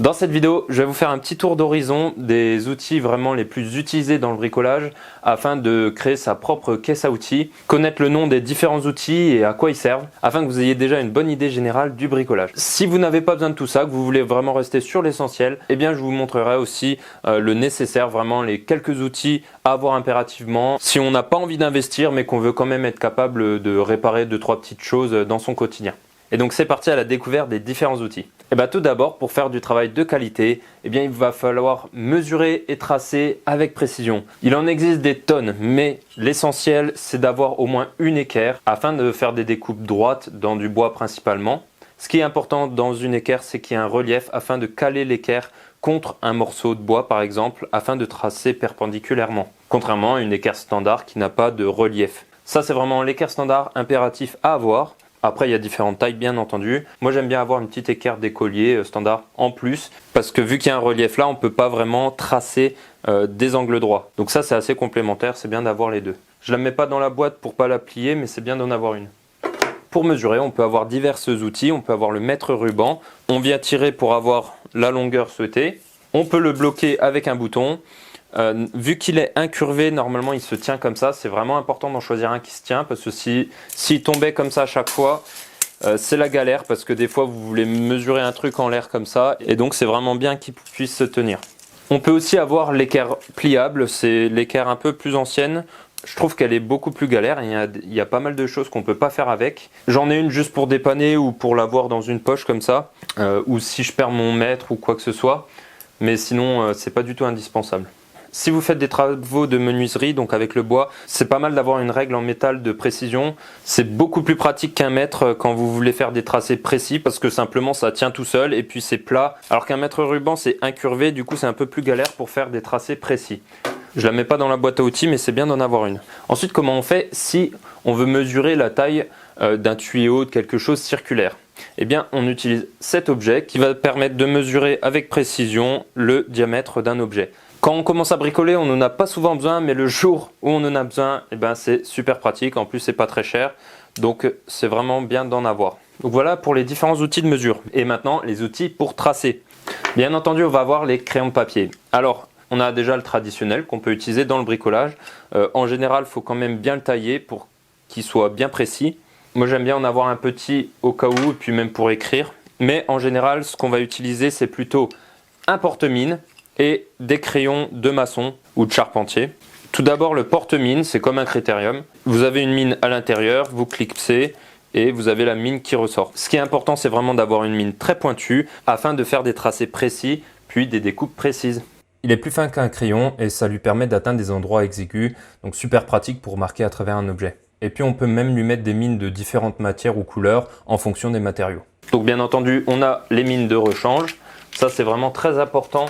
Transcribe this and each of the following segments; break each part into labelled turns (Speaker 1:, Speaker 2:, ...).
Speaker 1: Dans cette vidéo, je vais vous faire un petit tour d'horizon des outils vraiment les plus utilisés dans le bricolage afin de créer sa propre caisse à outils, connaître le nom des différents outils et à quoi ils servent afin que vous ayez déjà une bonne idée générale du bricolage. Si vous n'avez pas besoin de tout ça, que vous voulez vraiment rester sur l'essentiel, eh bien je vous montrerai aussi le nécessaire, vraiment les quelques outils à avoir impérativement si on n'a pas envie d'investir mais qu'on veut quand même être capable de réparer 2-3 petites choses dans son quotidien. Et donc c'est parti à la découverte des différents outils. Et bien tout d'abord, pour faire du travail de qualité, eh bien il va falloir mesurer et tracer avec précision. Il en existe des tonnes, mais l'essentiel c'est d'avoir au moins une équerre afin de faire des découpes droites dans du bois principalement. Ce qui est important dans une équerre, c'est qu'il y ait un relief afin de caler l'équerre contre un morceau de bois par exemple, afin de tracer perpendiculairement. Contrairement à une équerre standard qui n'a pas de relief. Ça c'est vraiment l'équerre standard impératif à avoir. Après, il y a différentes tailles, bien entendu. Moi, j'aime bien avoir une petite équerre d'écolier standard en plus, parce que vu qu'il y a un relief là, on ne peut pas vraiment tracer des angles droits. Donc ça, c'est assez complémentaire, c'est bien d'avoir les deux. Je ne la mets pas dans la boîte pour ne pas la plier, mais c'est bien d'en avoir une. Pour mesurer, on peut avoir divers outils. On peut avoir le mètre ruban. On vient tirer pour avoir la longueur souhaitée. On peut le bloquer avec un bouton. Vu qu'il est incurvé, normalement il se tient comme ça. C'est vraiment important d'en choisir un qui se tient parce que s'il tombait comme ça à chaque fois, c'est la galère parce que des fois vous voulez mesurer un truc en l'air comme ça et donc c'est vraiment bien qu'il puisse se tenir. On peut aussi avoir l'équerre pliable, c'est l'équerre un peu plus ancienne. Je trouve qu'elle est beaucoup plus galère, il y a pas mal de choses qu'on ne peut pas faire avec. J'en ai une juste pour dépanner ou pour l'avoir dans une poche comme ça, ou si je perds mon mètre ou quoi que ce soit, mais sinon c'est pas du tout indispensable. Si vous faites des travaux de menuiserie, donc avec le bois, c'est pas mal d'avoir une règle en métal de précision. C'est beaucoup plus pratique qu'un mètre quand vous voulez faire des tracés précis parce que simplement ça tient tout seul et puis c'est plat. Alors qu'un mètre ruban c'est incurvé, du coup c'est un peu plus galère pour faire des tracés précis. Je la mets pas dans la boîte à outils mais c'est bien d'en avoir une. Ensuite, comment on fait si on veut mesurer la taille d'un tuyau, de quelque chose circulaire? Eh bien on utilise cet objet qui va permettre de mesurer avec précision le diamètre d'un objet. Quand on commence à bricoler, on n'en a pas souvent besoin, mais le jour où on en a besoin, eh ben c'est super pratique. En plus, c'est pas très cher, donc c'est vraiment bien d'en avoir. Donc voilà pour les différents outils de mesure. Et maintenant, les outils pour tracer. Bien entendu, on va avoir les crayons de papier. Alors, on a déjà le traditionnel qu'on peut utiliser dans le bricolage. En général, il faut quand même bien le tailler pour qu'il soit bien précis. Moi, j'aime bien en avoir un petit au cas où, et puis même pour écrire. Mais en général, ce qu'on va utiliser, c'est plutôt un porte-mine et des crayons de maçon ou de charpentier. Tout d'abord, le porte-mine, c'est comme un critérium. Vous avez une mine à l'intérieur, vous clipsez et vous avez la mine qui ressort. Ce qui est important, c'est vraiment d'avoir une mine très pointue afin de faire des tracés précis, puis des découpes précises.
Speaker 2: Il est plus fin qu'un crayon et ça lui permet d'atteindre des endroits exigus, donc super pratique pour marquer à travers un objet. Et puis on peut même lui mettre des mines de différentes matières ou couleurs en fonction des matériaux.
Speaker 1: Donc bien entendu, on a les mines de rechange. Ça, c'est vraiment très important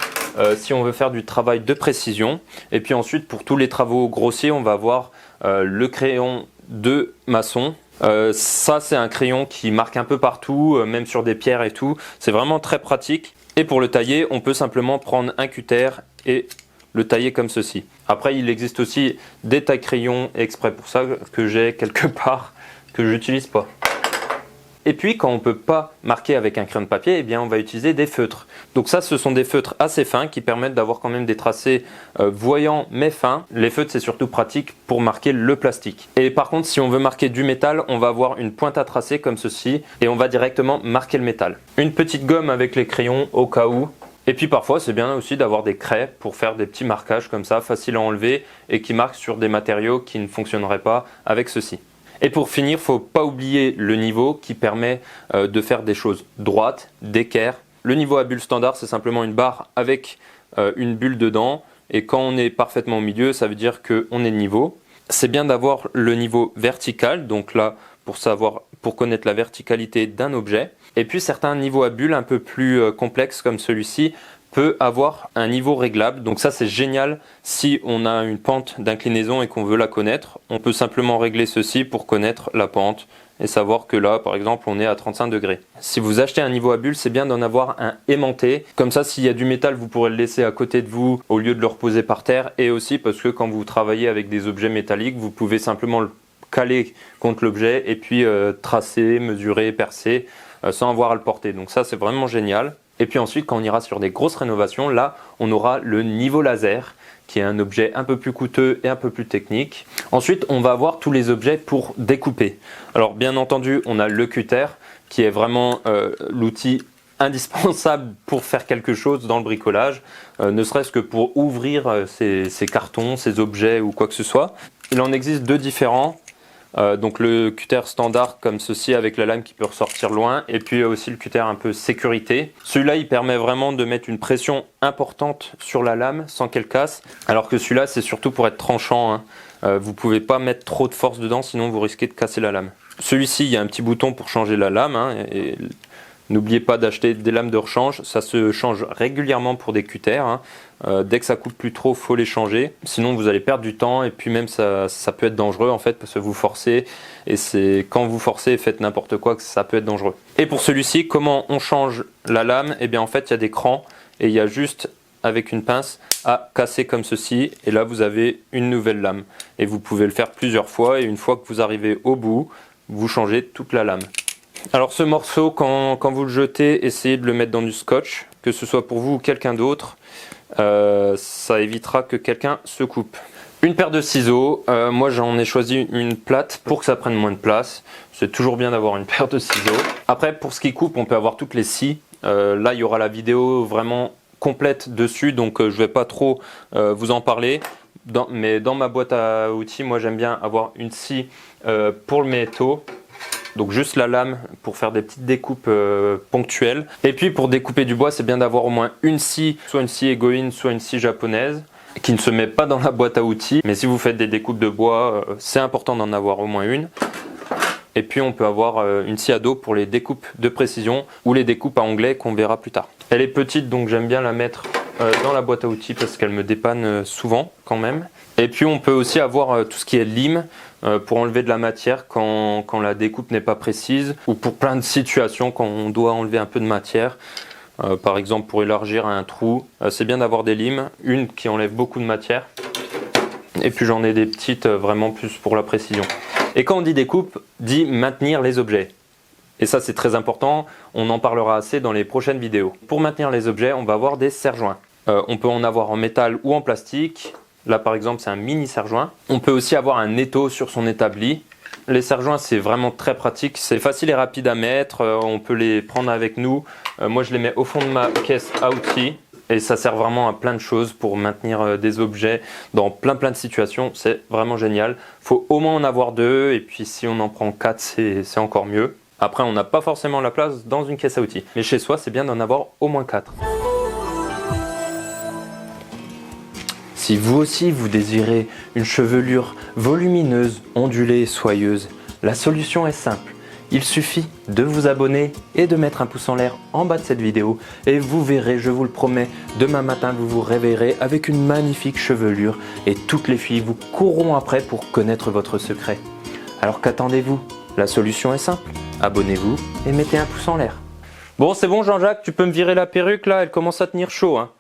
Speaker 1: si on veut faire du travail de précision. Et puis ensuite, pour tous les travaux grossiers, on va avoir le crayon de maçon. Ça, c'est un crayon qui marque un peu partout, même sur des pierres et tout. C'est vraiment très pratique. Et pour le tailler, on peut simplement prendre un cutter et le tailler comme ceci. Après, il existe aussi des taille-crayons exprès pour ça que j'ai quelque part, que je n'utilise pas. Et puis quand on ne peut pas marquer avec un crayon de papier, eh bien on va utiliser des feutres. Donc ça, ce sont des feutres assez fins qui permettent d'avoir quand même des tracés voyants mais fins. Les feutres, c'est surtout pratique pour marquer le plastique. Et par contre, si on veut marquer du métal, on va avoir une pointe à tracer comme ceci et on va directement marquer le métal. Une petite gomme avec les crayons au cas où. Et puis parfois, c'est bien aussi d'avoir des craies pour faire des petits marquages comme ça, faciles à enlever et qui marquent sur des matériaux qui ne fonctionneraient pas avec ceci. Et pour finir, il ne faut pas oublier le niveau qui permet de faire des choses droites, d'équerre. Le niveau à bulle standard, c'est simplement une barre avec une bulle dedans. Et quand on est parfaitement au milieu, ça veut dire qu'on est niveau. C'est bien d'avoir le niveau vertical, donc là, pour connaître la verticalité d'un objet. Et puis certains niveaux à bulle un peu plus complexes comme celui-ci peut avoir un niveau réglable. Donc ça, c'est génial si on a une pente d'inclinaison et qu'on veut la connaître. On peut simplement régler ceci pour connaître la pente et savoir que là, par exemple, on est à 35 degrés. Si vous achetez un niveau à bulle, c'est bien d'en avoir un aimanté. Comme ça, s'il y a du métal, vous pourrez le laisser à côté de vous au lieu de le reposer par terre. Et aussi parce que quand vous travaillez avec des objets métalliques, vous pouvez simplement le caler contre l'objet et puis tracer, mesurer, percer sans avoir à le porter. Donc ça, c'est vraiment génial. Et puis ensuite, quand on ira sur des grosses rénovations, là, on aura le niveau laser, qui est un objet un peu plus coûteux et un peu plus technique. Ensuite, on va avoir tous les objets pour découper. Alors bien entendu, on a le cutter, qui est vraiment l'outil indispensable pour faire quelque chose dans le bricolage, ne serait-ce que pour ouvrir ces cartons, ces objets ou quoi que ce soit. Il en existe deux différents. Donc le cutter standard comme ceci avec la lame qui peut ressortir loin, et puis aussi le cutter un peu sécurité. Celui-là il permet vraiment de mettre une pression importante sur la lame sans qu'elle casse, alors que celui-là c'est surtout pour être tranchant, hein. Vous pouvez pas mettre trop de force dedans sinon vous risquez de casser la lame. Celui-ci il y a un petit bouton pour changer la lame, hein, et n'oubliez pas d'acheter des lames de rechange, ça se change régulièrement pour des cutters, hein. Dès que ça coupe plus trop, faut les changer, sinon vous allez perdre du temps et puis même ça peut être dangereux en fait parce que vous forcez, et c'est quand vous forcez et faites n'importe quoi que ça peut être dangereux. Et pour celui-ci, comment on change la lame? Et bien en fait il y a des crans et il y a juste avec une pince à casser comme ceci, et là vous avez une nouvelle lame et vous pouvez le faire plusieurs fois, et une fois que vous arrivez au bout, vous changez toute la lame. Alors ce morceau, quand vous le jetez, essayez de le mettre dans du scotch, que ce soit pour vous ou quelqu'un d'autre, ça évitera que quelqu'un se coupe. Une paire de ciseaux, moi j'en ai choisi une plate pour que ça prenne moins de place, c'est toujours bien d'avoir une paire de ciseaux. Après pour ce qui coupe, on peut avoir toutes les scies, là il y aura la vidéo vraiment complète dessus, donc je vais pas trop vous en parler. Mais dans ma boîte à outils, moi j'aime bien avoir une scie pour le métaux. Donc juste la lame pour faire des petites découpes ponctuelles. Et puis pour découper du bois, c'est bien d'avoir au moins une scie, soit une scie Egoin, soit une scie japonaise, qui ne se met pas dans la boîte à outils. Mais si vous faites des découpes de bois, c'est important d'en avoir au moins une. Et puis on peut avoir une scie à dos pour les découpes de précision ou les découpes à onglet qu'on verra plus tard. Elle est petite, donc j'aime bien la mettre dans la boîte à outils parce qu'elle me dépanne souvent quand même. Et puis on peut aussi avoir tout ce qui est lime pour enlever de la matière quand la découpe n'est pas précise, ou pour plein de situations quand on doit enlever un peu de matière. Par exemple pour élargir un trou, c'est bien d'avoir des limes, une qui enlève beaucoup de matière. Et puis j'en ai des petites vraiment plus pour la précision. Et quand on dit découpe, dit maintenir les objets. Et ça c'est très important, on en parlera assez dans les prochaines vidéos. Pour maintenir les objets, on va avoir des serre-joints. On peut en avoir en métal ou en plastique. Là par exemple c'est un mini serre-joint. On peut aussi avoir un étau sur son établi. Les serre-joints c'est vraiment très pratique, c'est facile et rapide à mettre, on peut les prendre avec nous. Moi je les mets au fond de ma caisse à outils et ça sert vraiment à plein de choses pour maintenir des objets dans plein de situations, c'est vraiment génial. Il faut au moins en avoir deux, et puis si on en prend 4 c'est encore mieux. Après on n'a pas forcément la place dans une caisse à outils, mais chez soi c'est bien d'en avoir au moins 4. Si vous aussi vous désirez une chevelure volumineuse, ondulée et soyeuse, la solution est simple. Il suffit de vous abonner et de mettre un pouce en l'air en bas de cette vidéo, et vous verrez, je vous le promets, demain matin vous vous réveillerez avec une magnifique chevelure et toutes les filles vous courront après pour connaître votre secret. Alors qu'attendez-vous? La solution est simple, abonnez-vous et mettez un pouce en l'air. Bon c'est bon Jean-Jacques, tu peux me virer la perruque là, elle commence à tenir chaud hein.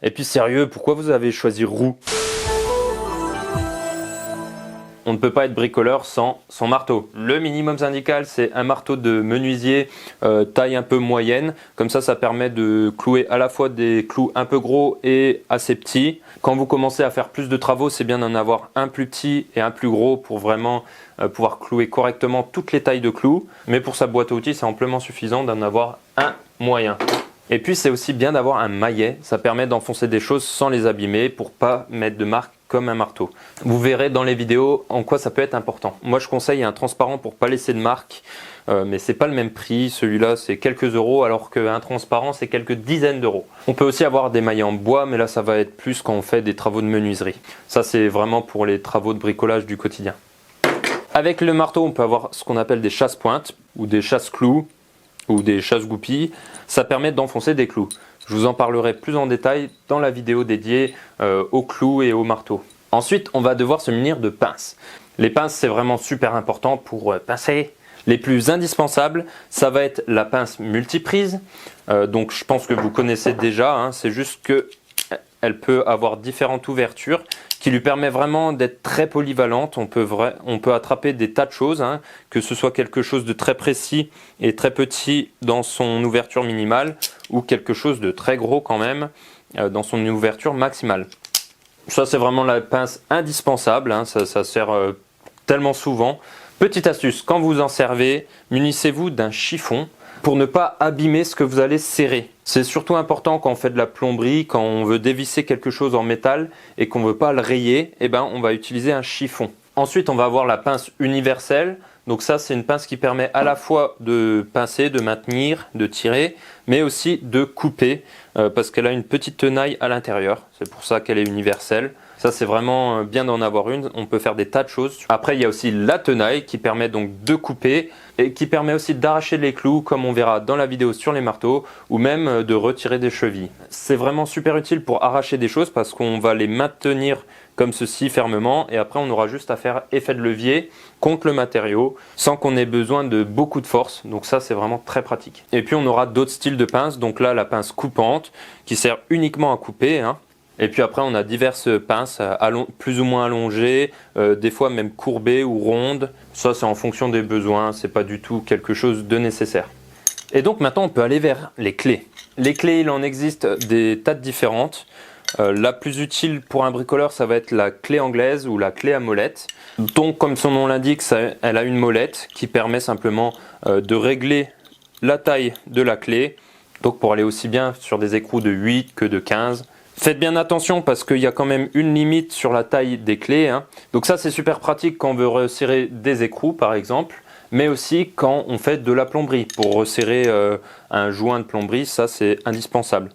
Speaker 1: Et puis sérieux, pourquoi vous avez choisi roux? On ne peut pas être bricoleur sans son marteau. Le minimum syndical, c'est un marteau de menuisier taille un peu moyenne. Comme ça permet de clouer à la fois des clous un peu gros et assez petits. Quand vous commencez à faire plus de travaux, c'est bien d'en avoir un plus petit et un plus gros pour vraiment pouvoir clouer correctement toutes les tailles de clous. Mais pour sa boîte à outils, c'est amplement suffisant d'en avoir un moyen. Et puis c'est aussi bien d'avoir un maillet, ça permet d'enfoncer des choses sans les abîmer pour pas mettre de marque comme un marteau. Vous verrez dans les vidéos en quoi ça peut être important. Moi je conseille un transparent pour pas laisser de marque, mais c'est pas le même prix, celui-là c'est quelques euros alors qu'un transparent c'est quelques dizaines d'euros. On peut aussi avoir des maillets en bois, mais là ça va être plus quand on fait des travaux de menuiserie. Ça c'est vraiment pour les travaux de bricolage du quotidien. Avec le marteau on peut avoir ce qu'on appelle des chasse-pointes ou des chasse-clous ou des chasse-goupilles, ça permet d'enfoncer des clous. Je vous en parlerai plus en détail dans la vidéo dédiée aux clous et aux marteaux. Ensuite, on va devoir se munir de pinces. Les pinces, c'est vraiment super important pour pincer. Les plus indispensables, ça va être la pince multiprise. Donc je pense que vous connaissez déjà, hein, c'est juste qu'elle peut avoir différentes ouvertures qui lui permet vraiment d'être très polyvalente. On peut attraper des tas de choses, hein, que ce soit quelque chose de très précis et très petit dans son ouverture minimale, ou quelque chose de très gros quand même dans son ouverture maximale. Ça c'est vraiment la pince indispensable, hein, ça sert tellement souvent. Petite astuce, quand vous en servez, munissez-vous d'un chiffon pour ne pas abîmer ce que vous allez serrer. C'est surtout important quand on fait de la plomberie, quand on veut dévisser quelque chose en métal et qu'on ne veut pas le rayer, eh ben, on va utiliser un chiffon. Ensuite, on va avoir la pince universelle. Donc ça, c'est une pince qui permet à la fois de pincer, de maintenir, de tirer, mais aussi de couper parce qu'elle a une petite tenaille à l'intérieur. C'est pour ça qu'elle est universelle. Ça, c'est vraiment bien d'en avoir une. On peut faire des tas de choses. Après, il y a aussi la tenaille qui permet donc de couper et qui permet aussi d'arracher les clous, comme on verra dans la vidéo sur les marteaux, ou même de retirer des chevilles. C'est vraiment super utile pour arracher des choses parce qu'on va les maintenir comme ceci fermement et après on aura juste à faire effet de levier contre le matériau sans qu'on ait besoin de beaucoup de force. Donc ça, c'est vraiment très pratique. Et puis on aura d'autres styles de pinces. Donc là, la pince coupante qui sert uniquement à couper, hein. Et puis après, on a diverses pinces plus ou moins allongées, des fois même courbées ou rondes. Ça, c'est en fonction des besoins, c'est pas du tout quelque chose de nécessaire. Et donc maintenant, on peut aller vers les clés. Les clés, il en existe des tas de différentes. La plus utile pour un bricoleur, ça va être la clé anglaise ou la clé à molette. Donc, comme son nom l'indique, elle a une molette qui permet simplement de régler la taille de la clé. Donc, pour aller aussi bien sur des écrous de 8 que de 15. Faites bien attention parce qu'il y a quand même une limite sur la taille des clés, hein. Donc ça, c'est super pratique quand on veut resserrer des écrous par exemple, mais aussi quand on fait de la plomberie. Pour resserrer un joint de plomberie, ça c'est indispensable.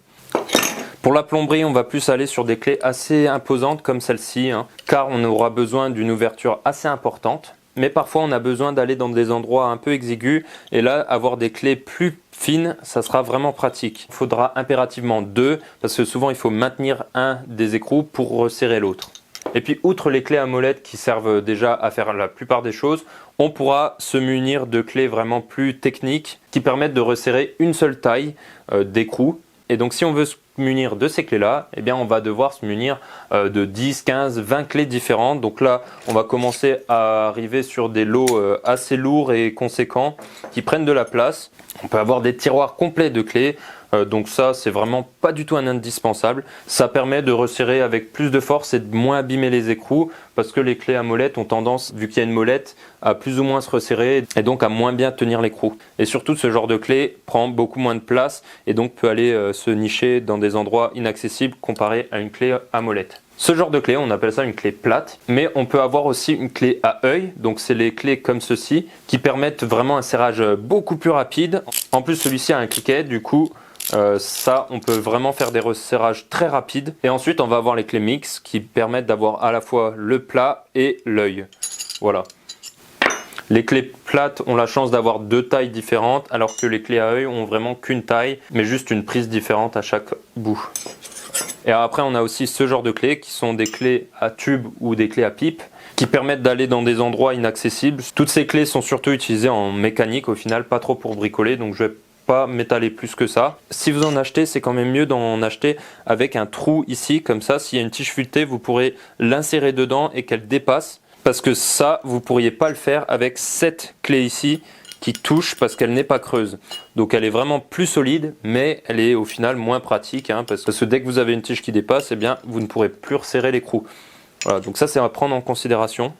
Speaker 1: Pour la plomberie, on va plus aller sur des clés assez imposantes comme celle-ci, hein, car on aura besoin d'une ouverture assez importante. Mais parfois, on a besoin d'aller dans des endroits un peu exigus et là, avoir des clés plus fines, ça sera vraiment pratique. Il faudra impérativement deux parce que souvent, il faut maintenir un des écrous pour resserrer l'autre. Et puis, outre les clés à molette qui servent déjà à faire la plupart des choses, on pourra se munir de clés vraiment plus techniques qui permettent de resserrer une seule taille d'écrou. Et donc, si on veut se munir de ces clés-là, eh bien, on va devoir se munir de 10, 15, 20 clés différentes. Donc là, on va commencer à arriver sur des lots assez lourds et conséquents qui prennent de la place. On peut avoir des tiroirs complets de clés. Donc ça, c'est vraiment pas du tout un indispensable. Ça permet de resserrer avec plus de force et de moins abîmer les écrous parce que les clés à molette ont tendance, vu qu'il y a une molette, à plus ou moins se resserrer et donc à moins bien tenir l'écrou. Et surtout, ce genre de clé prend beaucoup moins de place et donc peut aller se nicher dans des endroits inaccessibles comparé à une clé à molette. Ce genre de clé, on appelle ça une clé plate, mais on peut avoir aussi une clé à œil, donc c'est les clés comme ceci, qui permettent vraiment un serrage beaucoup plus rapide. En plus, celui-ci a un cliquet, du coup, ça, on peut vraiment faire des resserrages très rapides. Et ensuite, on va avoir les clés mixtes qui permettent d'avoir à la fois le plat et l'œil. Voilà. Les clés plates ont la chance d'avoir deux tailles différentes, alors que les clés à œil ont vraiment qu'une taille, mais juste une prise différente à chaque bout. Et après, on a aussi ce genre de clés qui sont des clés à tube ou des clés à pipe qui permettent d'aller dans des endroits inaccessibles. Toutes ces clés sont surtout utilisées en mécanique au final, pas trop pour bricoler, donc je vais pas m'étaler plus que ça. Si vous en achetez, c'est quand même mieux d'en acheter avec un trou ici, comme ça, s'il y a une tige fuitée, vous pourrez l'insérer dedans et qu'elle dépasse, parce que ça, vous pourriez pas le faire avec cette clé ici, qui touche parce qu'elle n'est pas creuse. Donc elle est vraiment plus solide, mais elle est au final moins pratique, hein, parce que dès que vous avez une tige qui dépasse, eh bien, vous ne pourrez plus resserrer l'écrou. Voilà, donc ça c'est à prendre en considération.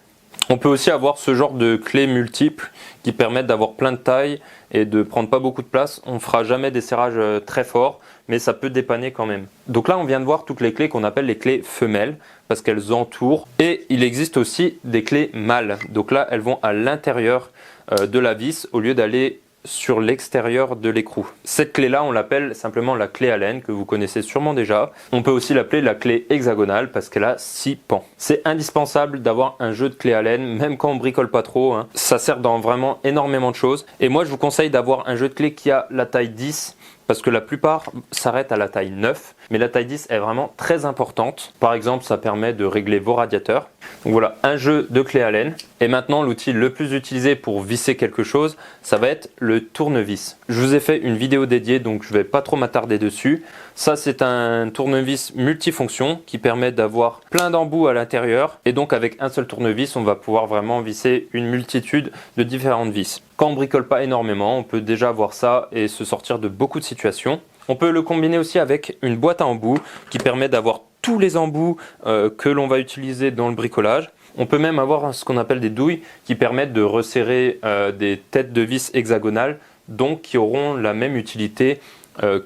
Speaker 1: On peut aussi avoir ce genre de clés multiples qui permettent d'avoir plein de tailles et de prendre pas beaucoup de place. On ne fera jamais des serrages très forts, mais ça peut dépanner quand même. Donc là, on vient de voir toutes les clés qu'on appelle les clés femelles parce qu'elles entourent. Et il existe aussi des clés mâles. Donc là, elles vont à l'intérieur de la vis au lieu d'aller sur l'extérieur de l'écrou. Cette clé-là, on l'appelle simplement la clé Allen, que vous connaissez sûrement déjà. On peut aussi l'appeler la clé hexagonale parce qu'elle a 6 pans. C'est indispensable d'avoir un jeu de clé Allen, même quand on bricole pas trop, hein. Ça sert dans vraiment énormément de choses. Et moi, je vous conseille d'avoir un jeu de clé qui a la taille 10 parce que la plupart s'arrêtent à la taille 9, mais la taille 10 est vraiment très importante. Par exemple, ça permet de régler vos radiateurs. Donc voilà, un jeu de clé Allen. Et maintenant, l'outil le plus utilisé pour visser quelque chose, ça va être le tournevis. Je vous ai fait une vidéo dédiée, donc je ne vais pas trop m'attarder dessus. Ça, c'est un tournevis multifonction qui permet d'avoir plein d'embouts à l'intérieur. Et donc, avec un seul tournevis, on va pouvoir vraiment visser une multitude de différentes vis. Quand on bricole pas énormément, on peut déjà avoir ça et se sortir de beaucoup de situations. On peut le combiner aussi avec une boîte à embouts qui permet d'avoir tous les embouts que l'on va utiliser dans le bricolage. On peut même avoir ce qu'on appelle des douilles qui permettent de resserrer des têtes de vis hexagonales, donc qui auront la même utilité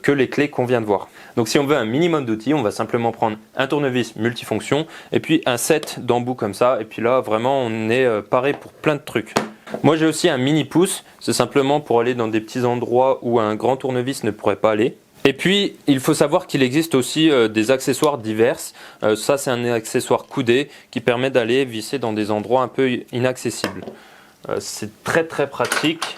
Speaker 1: que les clés qu'on vient de voir. Donc si on veut un minimum d'outils, on va simplement prendre un tournevis multifonction et puis un set d'embouts comme ça, et puis là vraiment on est paré pour plein de trucs. Moi j'ai aussi un mini pouce, c'est simplement pour aller dans des petits endroits où un grand tournevis ne pourrait pas aller. Et puis il faut savoir qu'il existe aussi des accessoires divers. Ça c'est un accessoire coudé qui permet d'aller visser dans des endroits un peu inaccessibles. C'est très pratique.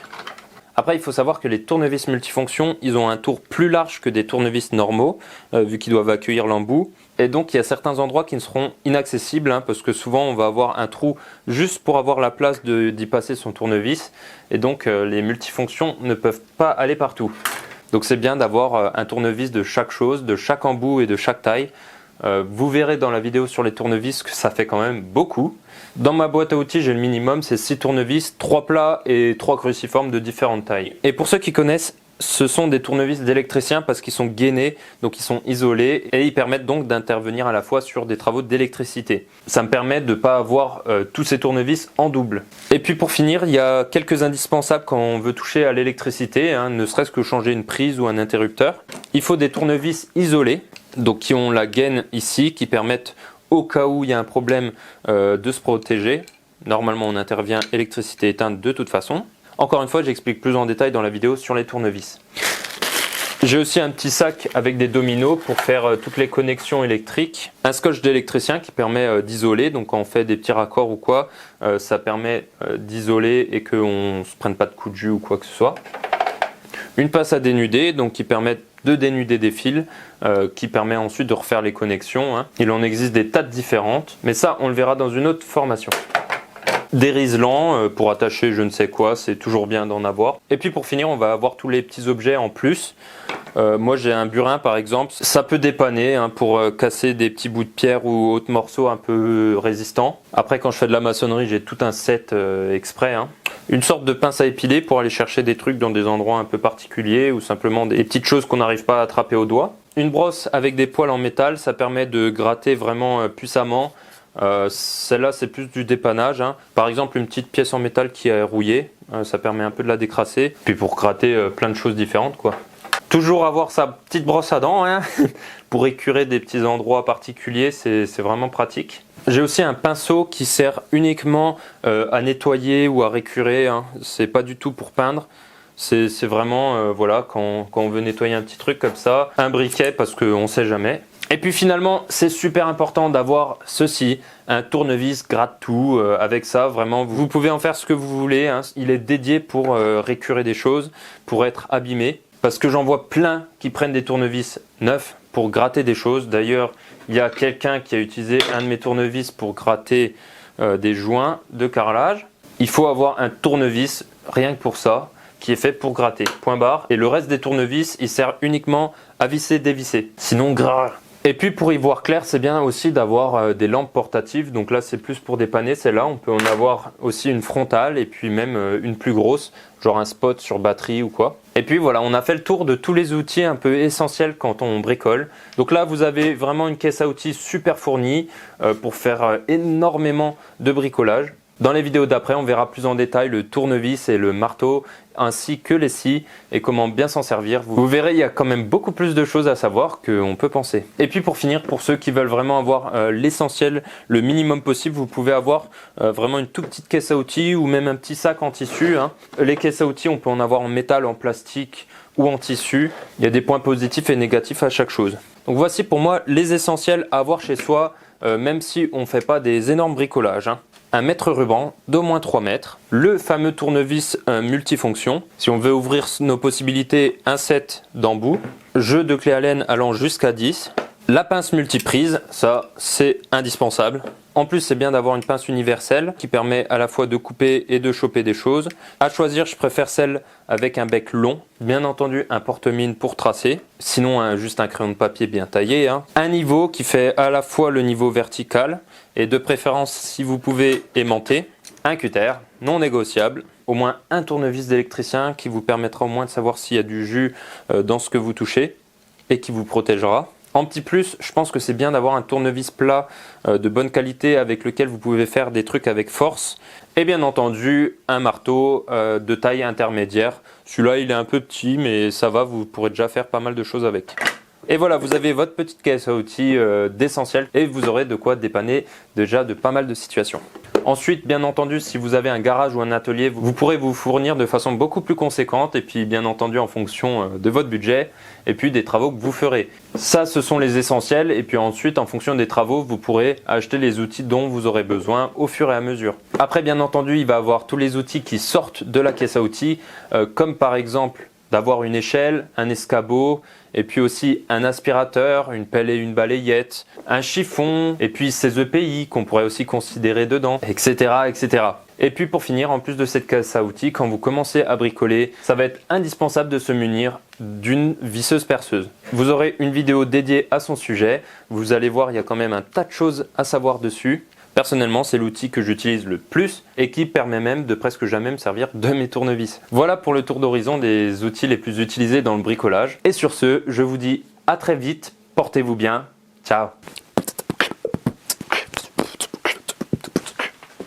Speaker 1: Après, il faut savoir que les tournevis multifonctions, ils ont un tour plus large que des tournevis normaux, vu qu'ils doivent accueillir l'embout. Et donc, il y a certains endroits qui ne seront inaccessibles, hein, parce que souvent, on va avoir un trou juste pour avoir la place d'y passer son tournevis. Et donc, les multifonctions ne peuvent pas aller partout. Donc, c'est bien d'avoir un tournevis de chaque chose, de chaque embout et de chaque taille. Vous verrez dans la vidéo sur les tournevis que ça fait quand même beaucoup. Dans ma boîte à outils, j'ai le minimum, c'est 6 tournevis, 3 plats et 3 cruciformes de différentes tailles. Et pour ceux qui connaissent, ce sont des tournevis d'électricien parce qu'ils sont gainés, donc ils sont isolés et ils permettent donc d'intervenir à la fois sur des travaux d'électricité. Ça me permet de ne pas avoir tous ces tournevis en double. Et puis pour finir, il y a quelques indispensables quand on veut toucher à l'électricité, hein, ne serait-ce que changer une prise ou un interrupteur. Il faut des tournevis isolés, donc qui ont la gaine ici, qui permettent au cas où il y a un problème de se protéger. Normalement on intervient électricité éteinte de toute façon. Encore une fois, j'explique plus en détail dans la vidéo sur les tournevis. J'ai aussi un petit sac avec des dominos pour faire toutes les connexions électriques. Un scotch d'électricien qui permet d'isoler, donc quand on fait des petits raccords ou quoi, ça permet d'isoler et qu'on ne se prenne pas de coups de jus ou quoi que ce soit. Une pince à dénuder, donc qui permet de dénuder des fils, qui permet ensuite de refaire les connexions, hein. Il en existe des tas de différentes, mais ça on le verra dans une autre formation. Des riselants pour attacher je ne sais quoi, c'est toujours bien d'en avoir. Et puis pour finir, on va avoir tous les petits objets en plus. Moi j'ai un burin par exemple, ça peut dépanner hein, pour casser des petits bouts de pierre ou autres morceaux un peu résistants. Après quand je fais de la maçonnerie, j'ai tout un set exprès. Hein. Une sorte de pince à épiler pour aller chercher des trucs dans des endroits un peu particuliers ou simplement des petites choses qu'on n'arrive pas à attraper au doigt. Une brosse avec des poils en métal, ça permet de gratter vraiment puissamment. Celle-là c'est plus du dépannage, hein. Par exemple une petite pièce en métal qui est rouillée, ça permet un peu de la décrasser, puis pour gratter plein de choses différentes quoi. Toujours avoir sa petite brosse à dents hein, pour écurer des petits endroits particuliers, c'est vraiment pratique. J'ai aussi un pinceau qui sert uniquement à nettoyer ou à récurer, hein. C'est pas du tout pour peindre. C'est vraiment voilà, quand on veut nettoyer un petit truc comme ça, un briquet parce qu'on ne sait jamais. Et puis finalement, c'est super important d'avoir ceci, un tournevis gratte-tout. Avec ça, vraiment, vous pouvez en faire ce que vous voulez. Hein. Il est dédié pour récurer des choses, pour être abîmé. Parce que j'en vois plein qui prennent des tournevis neufs pour gratter des choses. D'ailleurs, il y a quelqu'un qui a utilisé un de mes tournevis pour gratter des joints de carrelage. Il faut avoir un tournevis, rien que pour ça, qui est fait pour gratter, point barre. Et le reste des tournevis, il sert uniquement à visser, dévisser. Sinon, gras. Et puis pour y voir clair, c'est bien aussi d'avoir des lampes portatives. Donc là, c'est plus pour dépanner. Celle-là, on peut en avoir aussi une frontale et puis même une plus grosse, genre un spot sur batterie ou quoi. Et puis voilà, on a fait le tour de tous les outils un peu essentiels quand on bricole. Donc là, vous avez vraiment une caisse à outils super fournie pour faire énormément de bricolage. Dans les vidéos d'après, on verra plus en détail le tournevis et le marteau, ainsi que les scies et comment bien s'en servir. Vous verrez, il y a quand même beaucoup plus de choses à savoir qu'on peut penser. Et puis pour finir, pour ceux qui veulent vraiment avoir l'essentiel, le minimum possible, vous pouvez avoir vraiment une toute petite caisse à outils ou même un petit sac en tissu. Hein. Les caisses à outils, on peut en avoir en métal, en plastique ou en tissu. Il y a des points positifs et négatifs à chaque chose. Donc voici pour moi les essentiels à avoir chez soi, même si on ne fait pas des énormes bricolages. Hein. Un mètre ruban d'au moins 3 mètres, le fameux tournevis multifonction, si on veut ouvrir nos possibilités, un set d'embouts, jeu de clés Allen allant jusqu'à 10, la pince multiprise, ça c'est indispensable. En plus c'est bien d'avoir une pince universelle qui permet à la fois de couper et de choper des choses. À choisir, je préfère celle avec un bec long, bien entendu un porte-mine pour tracer, sinon juste un crayon de papier bien taillé. Hein. Un niveau qui fait à la fois le niveau vertical et de préférence si vous pouvez aimanter. Un cutter non négociable, au moins un tournevis d'électricien qui vous permettra au moins de savoir s'il y a du jus dans ce que vous touchez. et qui vous protégera. En petit plus, je pense que c'est bien d'avoir un tournevis plat de bonne qualité avec lequel vous pouvez faire des trucs avec force. Et bien entendu, un marteau de taille intermédiaire. Celui-là, il est un peu petit, mais ça va, vous pourrez déjà faire pas mal de choses avec. Et voilà, vous avez votre petite caisse à outils d'essentiel et vous aurez de quoi dépanner déjà de pas mal de situations. Ensuite, bien entendu, si vous avez un garage ou un atelier, vous pourrez vous fournir de façon beaucoup plus conséquente et puis bien entendu en fonction de votre budget et puis des travaux que vous ferez. Ça, ce sont les essentiels et puis ensuite, en fonction des travaux, vous pourrez acheter les outils dont vous aurez besoin au fur et à mesure. Après, bien entendu, il va y avoir tous les outils qui sortent de la caisse à outils, comme par exemple d'avoir une échelle, un escabeau, et puis aussi un aspirateur, une pelle et une balayette, un chiffon, et puis ces EPI qu'on pourrait aussi considérer dedans, etc., etc. Et puis pour finir, en plus de cette caisse à outils, quand vous commencez à bricoler, ça va être indispensable de se munir d'une visseuse perceuse. Vous aurez une vidéo dédiée à son sujet, vous allez voir, il y a quand même un tas de choses à savoir dessus. Personnellement, c'est l'outil que j'utilise le plus et qui permet même de presque jamais me servir de mes tournevis. Voilà pour le tour d'horizon des outils les plus utilisés dans le bricolage. Et sur ce, je vous dis à très vite, portez-vous bien, ciao!